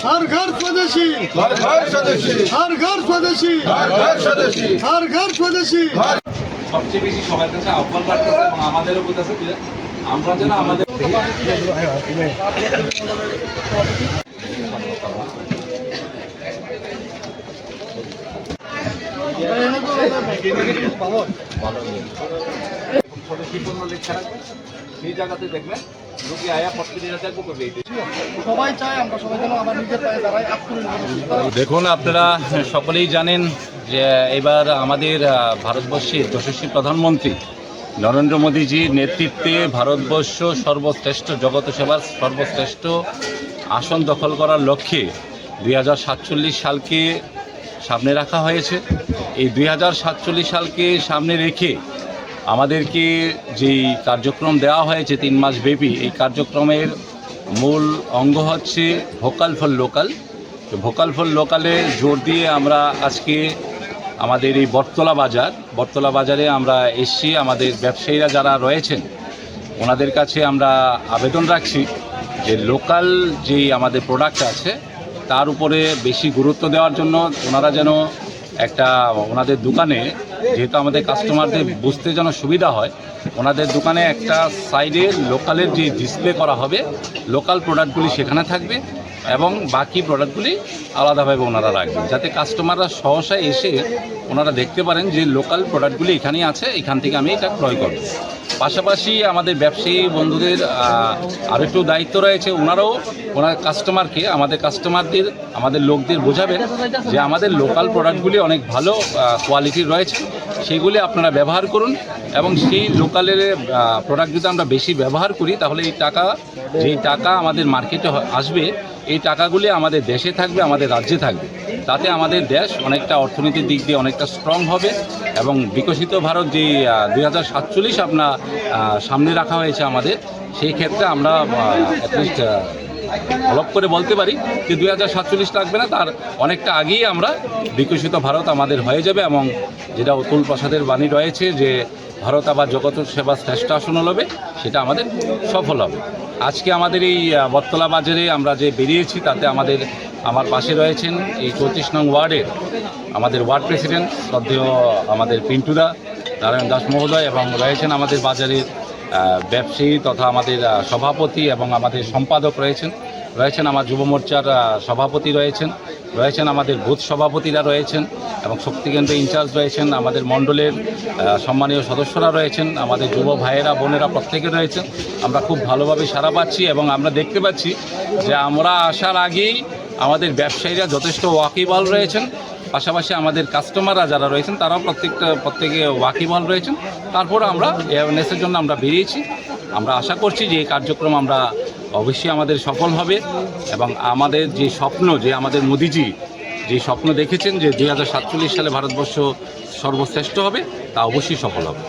हर घर स्वदेशी, हर घर स्वदेशी, हर घर स्वदेशी, हर घर स्वदेशी, हर घर स्वदेशी। সবচেয়ে বেশি সবার কাছে আহ্বান রাখতেছে এবং আমাদেরও বলতেছে যে আমরা যেন আমাদের সেই জায়গাতে দেখবেন লোকে আয়া প্রতিদিন করবে। সবাই চায় আমরা সবাই যেন আমার নিজের পায়ে দাঁড়াই আত্মনির্ভর। দেখুন, আপনারা সকলেই জানেন যে এবার আমাদের ভারতবর্ষের যশস্বী প্রধানমন্ত্রী নরেন্দ্র মোদীজির নেতৃত্বে ভারতবর্ষ সর্বশ্রেষ্ঠ জগত সেবার সর্বশ্রেষ্ঠ আসন দখল করার লক্ষ্যে 2047 সালকে সামনে রাখা হয়েছে। এই 2047 সালকে সামনে রেখে আমাদেরকে যেই কার্যক্রম দেওয়া হয়েছে 3 মাস ব্যাপী, এই কার্যক্রমের মূল অঙ্গ হচ্ছে ভোকাল ফর লোকাল। তো ভোকাল ফর লোকালে জোর দিয়ে আমরা আজকে আমাদের এই বটতলা বাজারে আমরা এসছি। আমাদের ব্যবসায়ীরা যারা রয়েছেন ওনাদের কাছে আমরা আবেদন রাখছি যে লোকাল যেই আমাদের প্রোডাক্ট আছে তার উপরে বেশি গুরুত্ব দেওয়ার জন্য ওনারা যেন একটা ওনাদের দোকানে, যেহেতু আমাদের কাস্টমারদের বুঝতে যেন সুবিধা হয়, ওনাদের দোকানে একটা সাইডে লোকালের যে ডিসপ্লে করা হবে, লোকাল প্রোডাক্টগুলি সেখানে থাকবে এবং বাকি প্রোডাক্টগুলি আলাদাভাবে ওনারা রাখবেন, যাতে কাস্টমাররা সহসা এসে ওনারা দেখতে পারেন যে লোকাল প্রোডাক্টগুলি এখানেই আছে, এখান থেকে আমি এটা ক্রয় করব। পাশাপাশি আমাদের ব্যবসায়ী বন্ধুদের আরও একটু দায়িত্ব রয়েছে, ওনারাও ওনার কাস্টমারকে, আমাদের লোকদের বোঝাবেন যে আমাদের লোকাল প্রোডাক্টগুলি অনেক ভালো কোয়ালিটির রয়েছে, সেগুলি আপনারা ব্যবহার করুন এবং সেই লোকালের প্রোডাক্ট যদি আমরা বেশি ব্যবহার করি তাহলে যেই টাকা আমাদের মার্কেটে আসবে, এই টাকাগুলি আমাদের দেশে থাকবে, আমাদের রাজ্যে থাকবে, তাতে আমাদের দেশ অনেকটা অর্থনীতির দিক দিয়ে অনেকটা স্ট্রং হবে এবং বিকশিত ভারত যে 2047 আপনার সামনে রাখা হয়েছে আমাদের, সেই ক্ষেত্রে আমরা অ্যাটলিস্ট অলপ করে বলতে পারি যে 2047 লাগবে না, তার অনেকটা আগেই আমরা বিকশিত ভারত আমাদের হয়ে যাবে এবং যেটা অতুল প্রসাদের বাণী রয়েছে যে ভারত আবার জগত সেবা শ্রেষ্ঠ আসন হবে, সেটা আমাদের সফল হবে। আজকে আমাদের এই বটতলা বাজারে আমরা যে বেরিয়েছি তাতে আমার পাশে রয়েছেন এই 34 নং ওয়ার্ডের আমাদের ওয়ার্ড প্রেসিডেন্ট শ্রদ্ধেয় আমাদের পিন্টুদা নারায়ণ দাস মহোদয় এবং রয়েছেন আমাদের বাজারের ব্যবসায়ী তথা আমাদের সভাপতি এবং আমাদের সম্পাদক রয়েছেন আমার যুব মোর্চার সভাপতি রয়েছেন আমাদের বুথ সভাপতিরা রয়েছেন এবং শক্তিকেন্দ্র ইনচার্জ রয়েছেন, আমাদের মণ্ডলের সম্মানীয় সদস্যরা রয়েছেন, আমাদের যুব ভাইয়েরা বোনেরা প্রত্যেকে রয়েছেন। আমরা খুব ভালোভাবে সাড়া পাচ্ছি এবং আমরা দেখতে পাচ্ছি যে আমরা আসার আগেই আমাদের ব্যবসায়ীরা যথেষ্ট ওয়াকিবহাল রয়েছেন, পাশাপাশি আমাদের কাস্টমাররা যারা রয়েছেন তারাও প্রত্যেকে ওয়াকিবহাল রয়েছেন। তারপরে আমরা অ্যাওয়ারনেসের জন্য আমরা বেরিয়েছি। আমরা আশা করছি যে এই কার্যক্রম আমরা অবশ্যই আমাদের সফল হবে এবং আমাদের যে স্বপ্ন, যে আমাদের মোদিজি যে স্বপ্ন দেখেছেন যে 2047 সালে ভারতবর্ষ সর্বশ্রেষ্ঠ হবে, তা অবশ্যই সফল হবে।